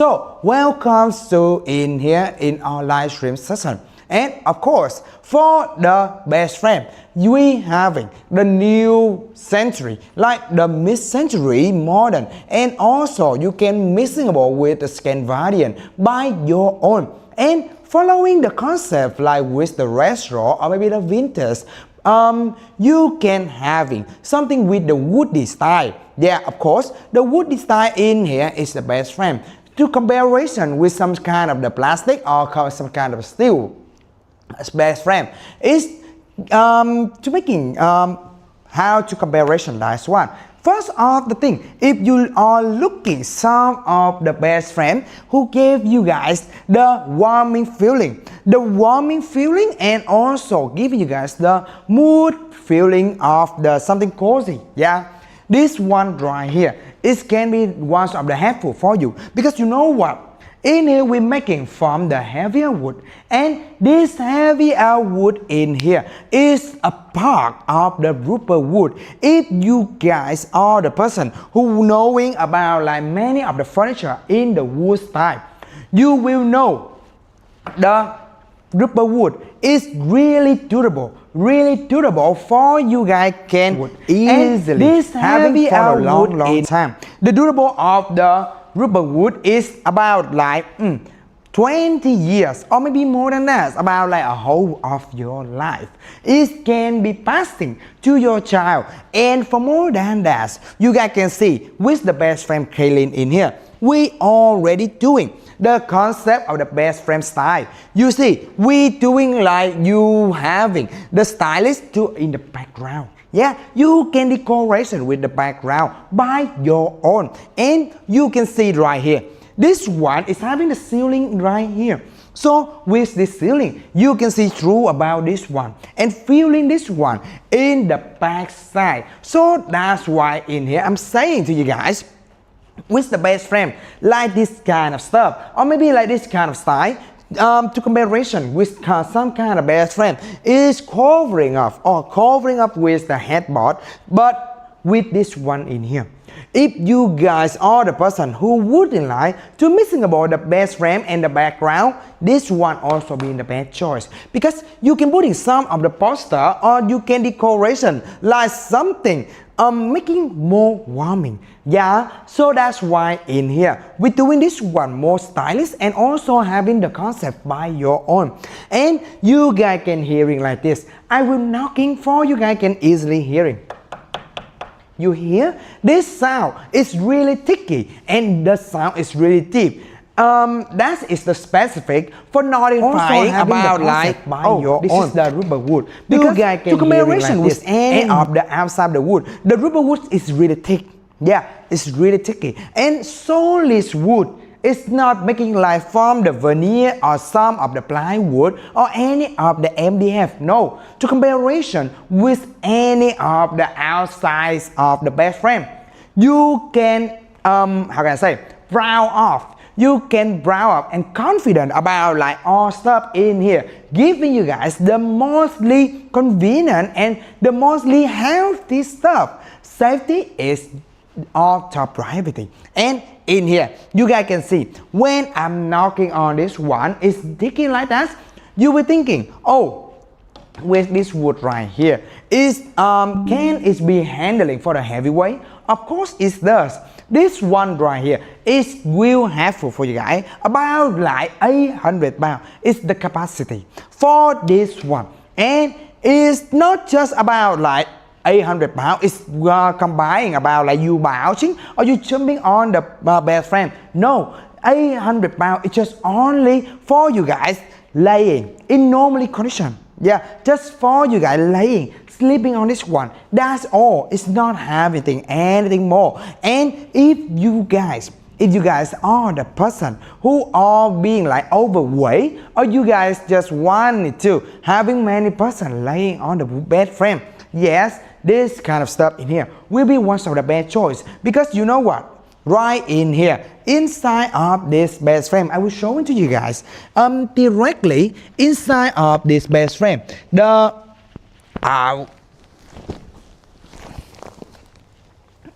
So welcome to in here in our live stream session. And of course, for the best friend, we having the new century, like the mid-century modern, and also you can mixable with the Scandinavian by your own. And following the concept like with the retro or maybe the vintage, you can having something with the woody style. Yeah, of course, the woody style in here is the best friend. To comparison with some kind of the plastic or some kind of steel best friend is to making how to comparison that's one. First of the thing, if you are looking some of the best friend who gave you guys the warming feeling and also giving you guys the mood feeling of the something cozy. Yeah, this one right here, it can be one of the helpful for you because you know what? In here we're making from the heavier wood, and this heavier wood in here is a part of the rubber wood. If you guys are the person who knowing about like many of the furniture in the wood style, you will know the rubber wood is really durable for you guys can easily this heavy for a long time. The durable of the rubber wood is about like 20 years or maybe more than that, about like a whole of your life. It can be passing to your child, and for more than that, you guys can see with the best frame Kaylin in here, we already doing the concept of the best frame style. You see, we doing like you having the stylist to in the background. Yeah, you can decoration with the background by your own, and you can see right here. This one is having the ceiling right here. So with this ceiling, you can see through about this one and feeling this one in the back side. So that's why in here I'm saying to you guys, with the best frame like this kind of stuff or maybe like this kind of style, to comparison with some kind of best friend is covering up with the headboard, but with this one in here. If you guys are the person who wouldn't like to missing about the best frame and the background, this one also being the best choice because you can put in some of the poster or you can decoration like something making more warming. Yeah, so that's why in here we're doing this one more stylish and also having the concept by your own. And you guys can hearing like this. I will knocking for you guys can easily hearing. You hear this sound is really thicky and the sound is really deep. That is the specific for notifying about like your this own. Is the rubber wood because you guys can to comparison like with any of the outside the wood, the rubber wood is really thick. Yeah, it's really thicky, and solid wood is not making like from the veneer or some of the plywood or any of the MDF. No, to comparison with any of the outsides of the best frame, you can how can I say brown off. You can brown up and confident about like all stuff in here, giving you guys the mostly convenient and the mostly healthy stuff. Safety is all top priority. And in here, you guys can see when I'm knocking on this one, it's ticking like that. You were thinking, oh, with this wood right here, is can it be handling for the heavyweight? Of course it does. This one right here is will helpful for you guys about like 800 pounds is the capacity for this one, and it's not just about like 800 pounds. It's combining about like you bouncing or you jumping on the best frame. No, 800 pounds it's just only for you guys laying in normally condition. Yeah, just for you guys laying, sleeping on this one. That's all. It's not having anything more. And if you guys are the person who are being like overweight, or you guys just wanted to having many person laying on the bed frame, yes, this kind of stuff in here will be one of the best choice because you know what? Right in here, inside of this bed frame, I will show it to you guys. Directly inside of this bed frame, the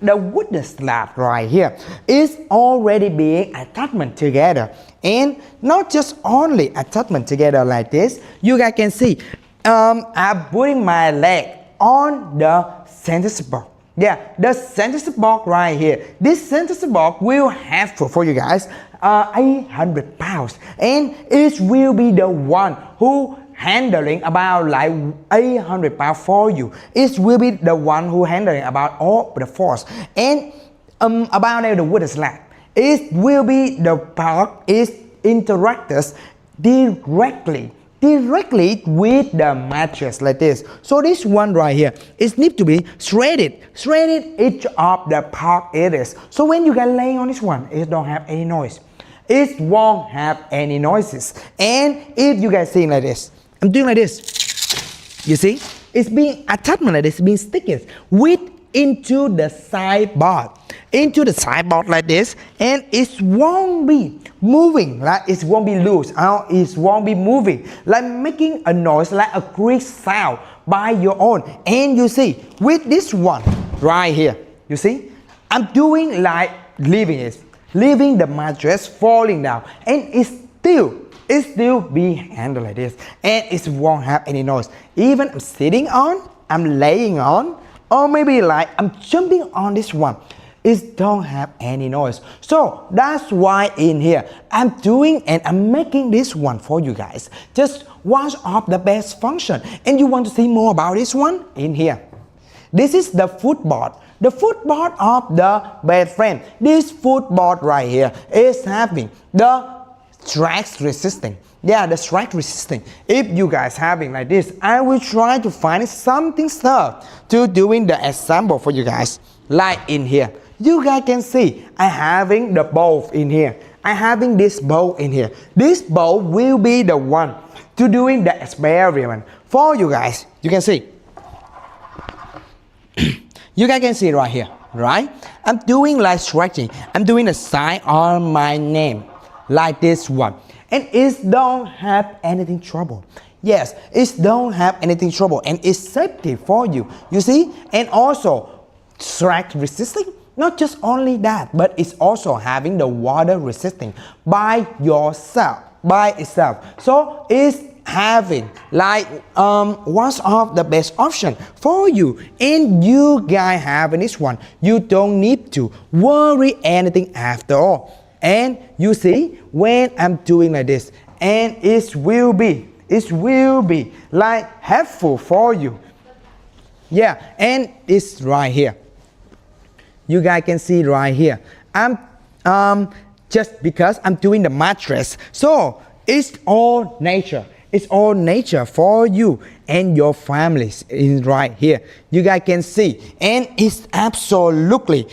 the wooden slab right here is already being attachment together, and not just only attachment together like this. You guys can see I'm putting my leg on the center support. Yeah, the center support right here. This center support will have for you guys 800 pounds, and it will be the one who handling about like 800 pounds for you. It will be the one who handling about all the force. And about the wooden slab, it will be the part is interacts directly with the mattress like this. So this one right here, it needs to be shredded each of the part it is. So when you get laying on this one, it don't have any noise. It won't have any noises. And if you guys seeing like this, I'm doing like this. You see, it's being attachment like this, being sticking with into the sideboard like this, and it won't be moving, like it won't be loose, or it won't be moving, like making a noise like a creak sound by your own. And you see, with this one right here, you see, I'm doing like leaving the mattress falling down, and it still be handled like this, and it won't have any noise. Even I'm sitting on, I'm laying on, or maybe like I'm jumping on this one, it don't have any noise. So that's why in here I'm doing and I'm making this one for you guys. Just one of the best function. And you want to see more about this one in here. This is the footboard. The footboard of the bed frame. This footboard right here is having the strike resisting. Yeah, the strike resisting. If you guys having like this, I will try to find something stuff to doing the example for you guys. Like in here, you guys can see I having the bowl in here. I having this bowl in here. This bowl will be the one to doing the experiment for you guys. You can see. You guys can see right here, right? I'm doing like stretching. I'm doing a sign on my name like this one. And it don't have anything trouble. Yes, it don't have anything trouble, and it's safety for you. You see? And also strike resisting. Not just only that, but it's also having the water resisting by itself. So it's having like one of the best option for you. And you guys having this one, you don't need to worry anything after all. And you see, when I'm doing like this, and it will be like helpful for you. Yeah, and it's right here. You guys can see right here. I'm just because I'm doing the mattress, so it's all nature. It's all nature for you and your families in right here. You guys can see, and it's absolutely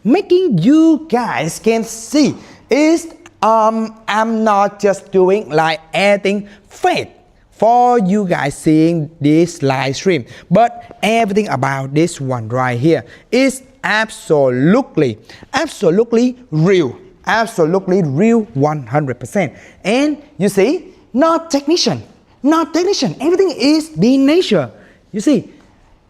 making you guys can see. Is I'm not just doing like anything fake for you guys seeing this live stream, but everything about this one right here is absolutely real 100%. And you see, not technician, everything is being nature. You see,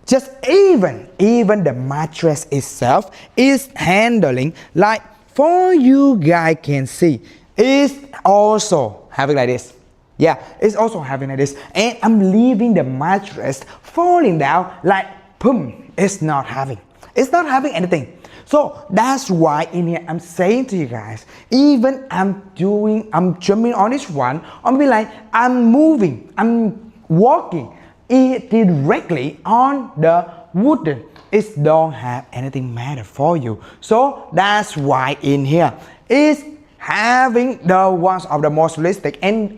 just even the mattress itself is handling like for you guys can see, is also having like this. Yeah, it's also having like this. And I'm leaving the mattress falling down like boom. It's not having anything. So that's why in here I'm saying to you guys, even I'm jumping on this one, I'm be like I'm moving, I'm walking directly on the wooden. It don't have anything matter for you. So that's why in here is having the ones of the most realistic, and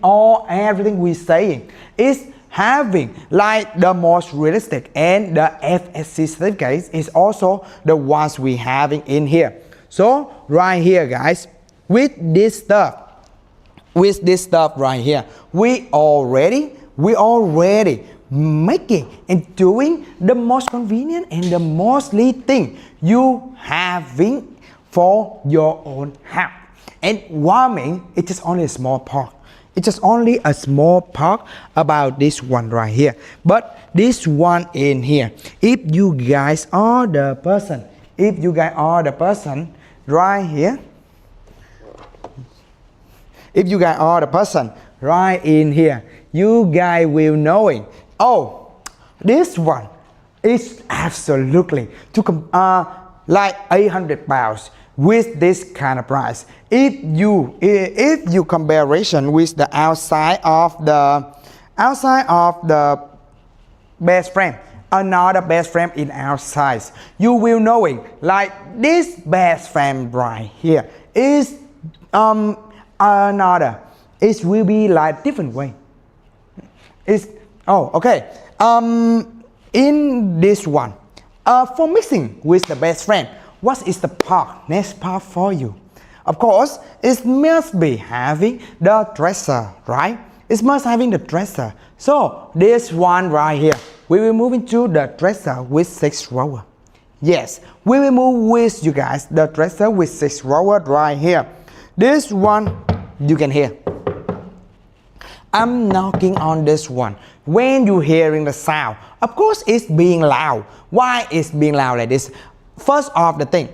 everything we saying is having like the most realistic, and the FSC certificates is also the ones we having in here. So right here guys, with this stuff right here, we already making and doing the most convenient and the mostly thing you having for your own house. And warming, it's just only a small part. It's just only a small part about this one right here. But this one in here, if you guys are the person if you guys are the person right here, if you guys are the person right in here, you guys will knowing, oh, this one is absolutely like 800 pounds with this kind of price. If you comparison with the outside of the best frame, another best frame in our size, you will knowing like this best frame right here is another, it will be like different way. It's okay. In this one, for mixing with the best frame, what is the next part for you? Of course, it must be having the dresser, right? It must having the dresser. So this one right here, we will move into the dresser with 6 rower. Yes, we will move with you guys the dresser with 6 rower right here. This one, you can hear. I'm knocking on this one. When you hearing the sound, of course it's being loud. Why it's being loud like this? First of the thing,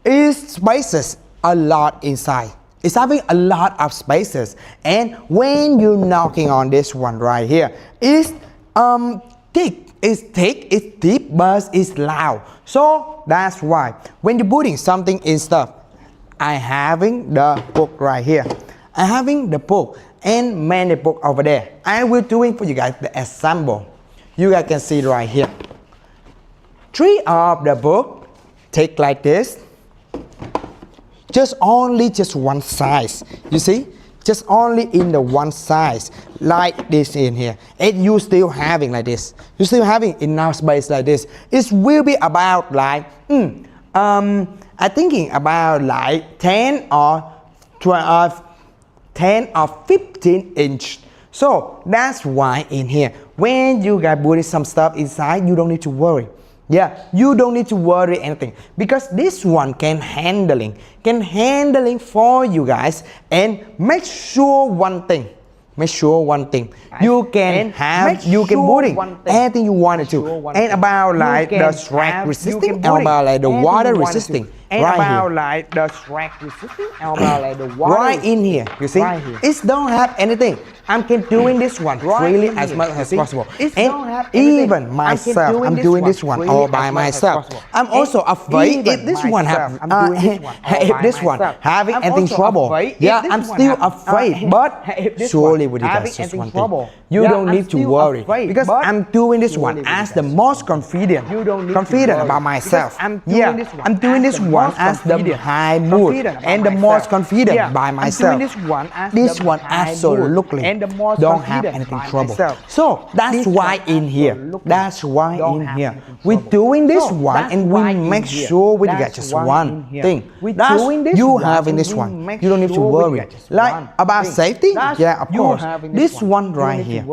it spaces a lot inside. It's having a lot of spaces. And when you're knocking on this one right here, it's thick. It's thick, it's deep, but it's loud. So that's why when you're putting something in stuff, I having the book right here. I having the book and many book over there. I will doing for you guys the example. You guys can see right here. 3 of the book take like this. Just one size. You see? Just only in the one size like this in here, and you still having like this. You still having enough space like this. It will be about like I thinking about like 10 or 12, 10 or 15 inch. So that's why in here, when you guys putting some stuff inside, you don't need to worry. Yeah, you don't need to worry anything, because this one can handling for you guys. And make sure one thing, you can put in anything you wanted to, and about like the shrek resisting, and about like the water resisting. Right in here, you see, it don't have anything. I'm doing this one freely as much as possible. And even myself, I'm doing this one all by myself. I'm also afraid if this one have, if this one having anything trouble. Yeah, I'm still afraid, but surely with you guys, just one thing. You don't need to worry, because I'm doing this one as the most confident about myself. Yeah, I'm doing this one as the high mood and the most confident by myself. This one absolutely don't have anything trouble. So that's why in here, we're doing this one, and we make sure we get just one thing. That's you having this one. You don't need to worry. Like about safety, yeah, of course. This one right here,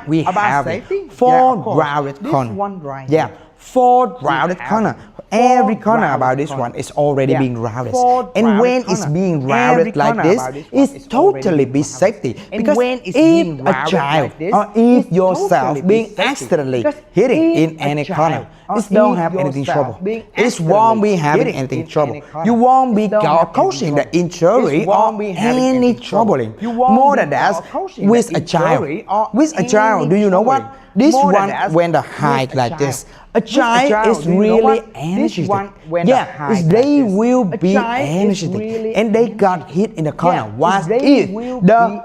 we have 4 rounded corner. Yeah, 4 rounded corner. Every corner about this one is already being rounded, and when it's being rounded like this, it's totally be safety, because if a child or if yourself being accidentally hitting in any corner, it don't have anything trouble. It won't be having anything trouble. You won't be causing the injury or any troubling. More than that, with a child, do you know what? This one, when the height like this, a child is really energetic. Yeah, they will be energetic, and they got hit in the corner. What if the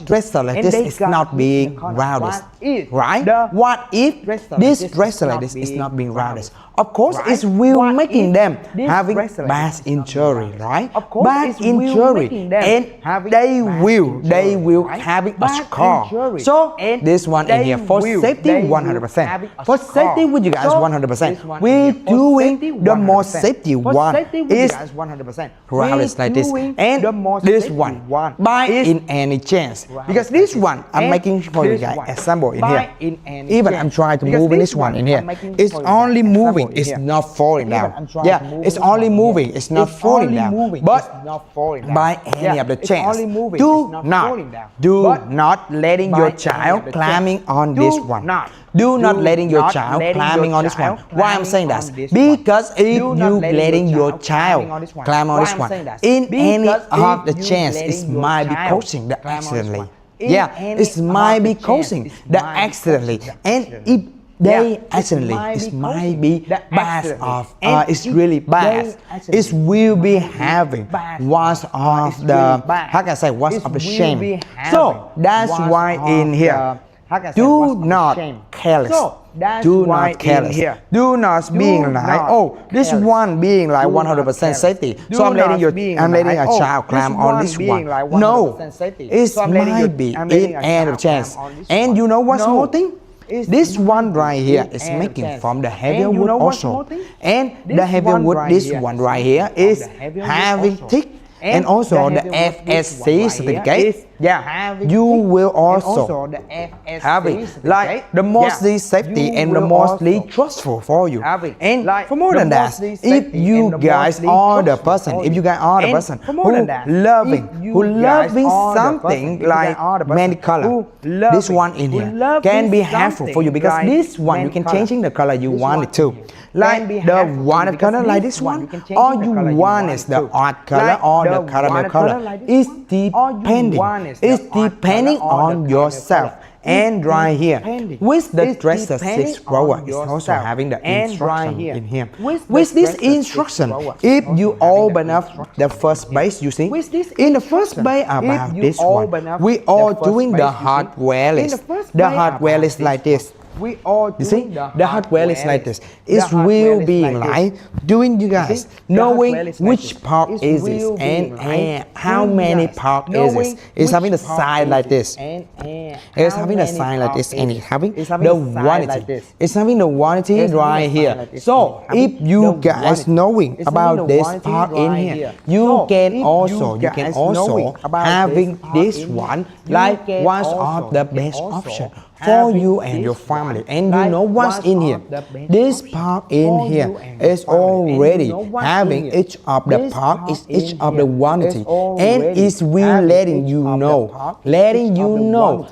dresser like this is not being rounded, right? What if this dresser like this is not being rounded? Of course, it will making them having bad injury, right? Bad injury, and they will having a scar. So this one in here for safety 100%. For safety with you guys 100%. We're doing the most safety one is rounded like this, and this one by in any chance. chance. Because this one, I'm making for you guys example in here. Even I'm trying to move in this one in here. It's only moving, it's not falling down. Yeah, it's only moving, it's not falling down. But by any of the chance, do not letting your child climbing on this one. Do not letting your child climbing on this one. Why I'm saying that? Because if you letting your child climb on this one, in any of the chance, it might be causing the accidentally. Yeah, it might be causing the accidentally. And if they accidentally, it might be bad of, it's really bad. It will be having one of the, how can I say, one of the shame. So that's why in here, do not careless. Do not careless. Do not being like, oh, this one being like 100% safety. So I'm letting a child climb on this one. No, it might be in any chance. And you know what's more thing? This one right here is making from the heavier wood also. And the heavier wood, this one right here is having thick. And also the FSC certificate, yeah, you will also have it like the mostly safety and the mostly trustful for you. And for more than that, if you guys are the person, if you guys are the person who loving something like many color, this one in here can be helpful for you because this one you can changing the color you want it to. Like the wanted color like this one, or you want is the odd color or the caramel color. It's depending on yourself. And right here, with the dresser 6 drawer, is also having the instruction in here. With this instruction, if you open up the first base, you see, in the first base about this one, we are doing the hardware list. The hardware list like this. You see, the hardware is like this. It will be like doing you guys knowing which part is this and how many part is this. It's having the sign like this. It's having a sign like this and it's having the warranty. It's having the warranty right here. So if you guys knowing about this part in here, you can also having this one like one of the best option for you and your family. And you know what's in here? This part in here is already having each of the part is each of the warranty, and it will letting you know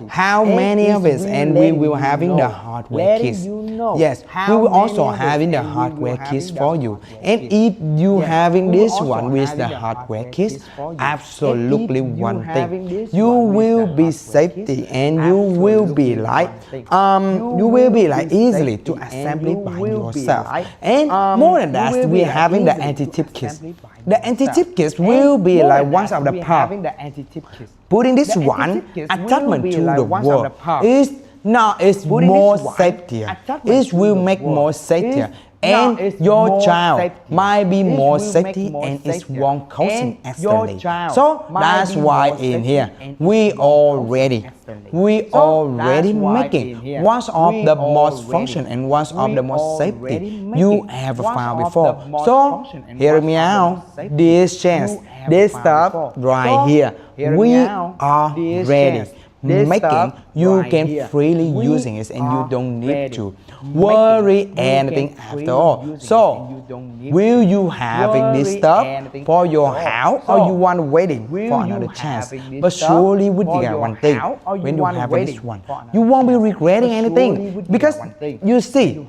how many of it, and we will having the hardware kits. Yes, we will also having the hardware kits for you. And if you having this one with the hardware kits, absolutely one thing, you will be safety and you will be like easily to assembly by yourself. And more than that, we're having the anti-tip kits. The anti-tip kits will be like one of the part. Putting this one attachment to the wall is now it's more safetier. It will make more safetier. And your child might be more safety and it won't causing accidentally. So that's why in here we already making one of the most function and one of the most safety you ever found before. So hear me out, this chance, this stuff right here, we are ready. Making you can freely using it and you don't need to worry anything after all. So will you having this stuff for your house or you want waiting for another chance? But surely with you got one thing, when you have this one, you won't be regretting anything because you see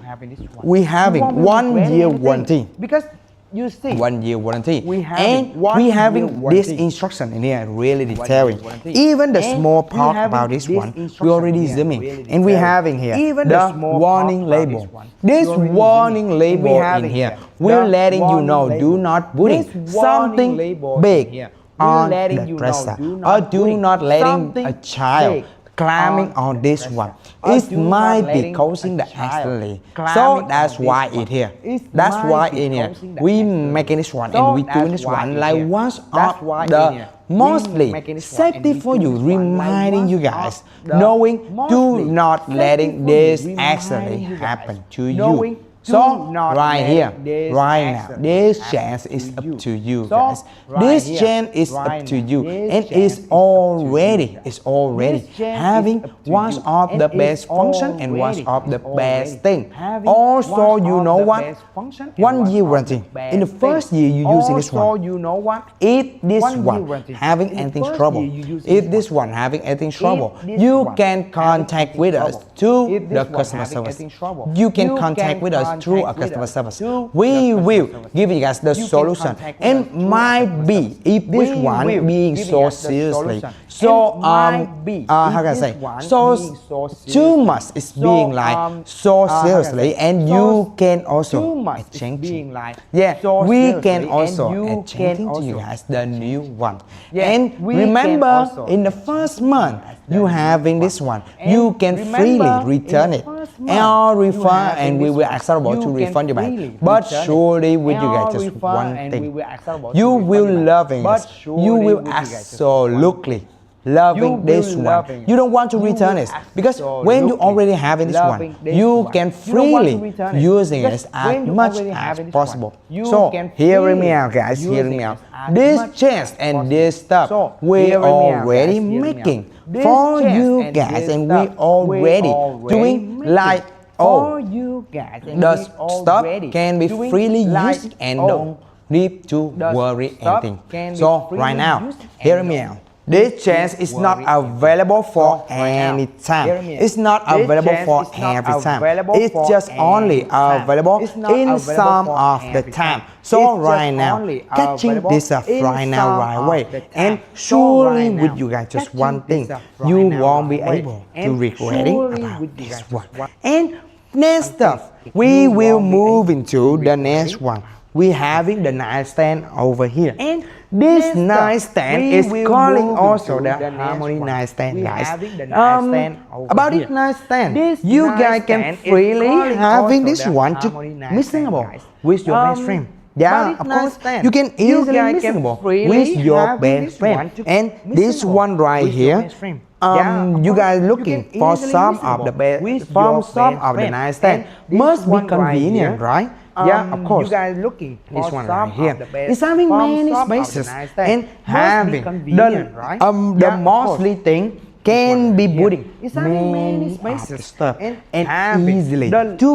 we having 1 year warranty. Because you see 1 year warranty and we having this instruction in here really detailing even the small part about this one we already zooming and we having here the warning label. This warning label in here we're letting you know do not putting something big on the dresser or do not letting a child climbing on this one. It might be causing the accident. So that's why it here. That's why in here we making this one and we doing this one like one of the mostly safety for you, reminding you guys, knowing do not letting this accident happen to you. So not right let here, this right now, action this happen chance is to up you. to you So, guys. right This here, chance is right up to now, you, this and chance it's is up to you, already, guys. it's already This chance having is up to one you, of and the it's best function and one already, of the it's best already thing. having Also, one you of know the what? best function and 1 one year of the warranty. In the best first thing. year you're using this Also, one. you know what? If this 1 year one warranty. having In the anything first trouble, year you use if this this one having anything trouble, this you one can having contact anything with us trouble, to if this the one customer having service. anything trouble, You can you contact can with us through our contact with customer us service. to We the customer will service. give you guys the You can solution, contact with us and through our might customer be service. if this We one will being give you so guys the seriously, solution, so and might be how if can I this say, one so being so too seriously. much is So, being like so how can I seriously, say, and so you can too also much add is change. being like Yeah, so we seriously, can and also you add can changing to you also guys the new one. Yeah, And we can remember, also in the first month the you new having one. this one, And you can remember, freely in the return it first or month, you refund, having and we this will one. acceptable You to can refund you back. freely But return it. surely with you guys Or just refund, one and we thing, will acceptable to you refund will you back. loving But it. You surely will with you guys just absolutely loving this will one. loving You don't want to You return will it because when you absolutely already having this one, loving this you one. can You don't want to freely return it using because it as when you much already as having this one, possible. you So can hearing me freely out, guys. Hearing using me it out. as This much chance as and possible. this stuff So, we hearing me out, already guys. Hearing me making out. This for chance you and guys, this and we stuff already doing like for you guys, and the we stuff already can be doing freely like used and don't need to the worry stuff anything. can be So freely right now, used and hear me don't out. This chance is not worry anything. available for So right now, any hear time. me out. It's not This available chance for is not every time. available It's for just only any time. available It's not in available some for of the every time. time. So It's just right now, only catching available this up in right now, some right of away, the time. and So surely right with now, you guys just catching one thing, this up right you now, won't be right away, able to and regretting surely about with you this guys one. just one And next stuff, we you will won't be move able into to the regretting next one. We having the nightstand over here. And this next up, nightstand we is will calling move also into the the next Harmony one. nightstand, We guys. having the nightstand over About here. this nightstand, This you guys can nightstand is freely calling having also this the one to Harmony nightstand, missingable guys. with your best friend. Yeah, about of this course. nightstand, You can you easily guys can missingable freely with your having best this friend. one to And this missingable one right with your here, best friend. Yeah, of you course. guys You looking can for easily some of missable the best, with from your some best of the friend. nightstand. And this Must be one right convenient, here, right? Yeah, of course. You guys looking for This one some right here. of the best It's having from many some of the spaces nightstand. and Must be having convenient, right? the Yeah, of mostly course. thing can be here. putting It's having many many spaces of the stuff and and having easily the- to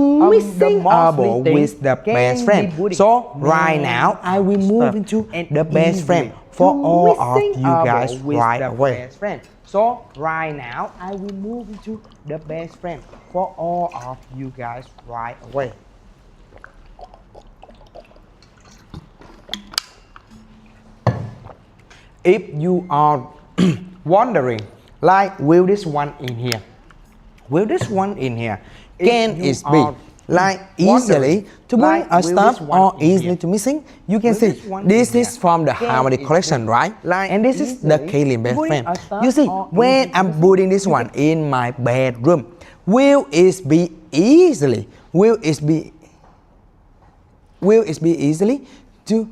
the missing mostly able thing with the can best be friend. putting So right many now I will of move stuff into and the best friend easily for to all of missing you guys able with right the away. best friend. So right now I will move into the best friend for all of you guys right away. If you are wondering, like, will this one in here? Will this one in here? Can you it be are like wondering, easily to bring like, a will stuff this one or in easily here? to missing? You can Will see this one this in is here? from the Can Harmony it collection, be right? like And this is the easily Kaylin best putting friend. a stuff You see, or when easily to I'm missing? putting this one in my bedroom, will it be easily? Will it be easily to?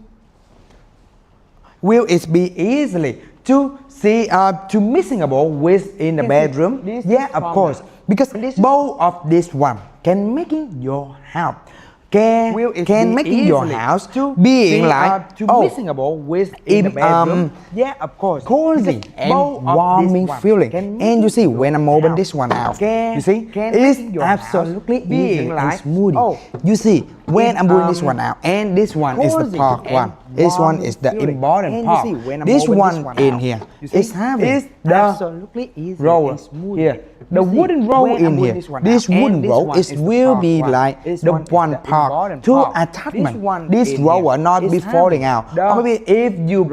Will it be easily to see to missingable with in the Yes, bedroom? this Yeah, is of from course. the- Because this is- both of this one can making your house Will it can be making your easily house to being see, like to oh missingable with in the in, bedroom? Yeah, of course. cozy Because and both of warming this one feeling. can And you see make when I'm your open house this one out, can- you see can it's make your house absolutely being easy like, and smooth. oh, You see when I'm putting this um, one out, and this one is the cozy park and one. This one warming is the feeling. important And you part. see when I'm This open one this in out, here you see, is having it's the absolutely easy roller and smooth. here. You The see, wooden roll when I'm in putting here. this one This out, and wooden this roll one is the will park be one. like This the one is one the part important to part. attachment. This one This in roll here will not is be falling having out. the Or maybe if you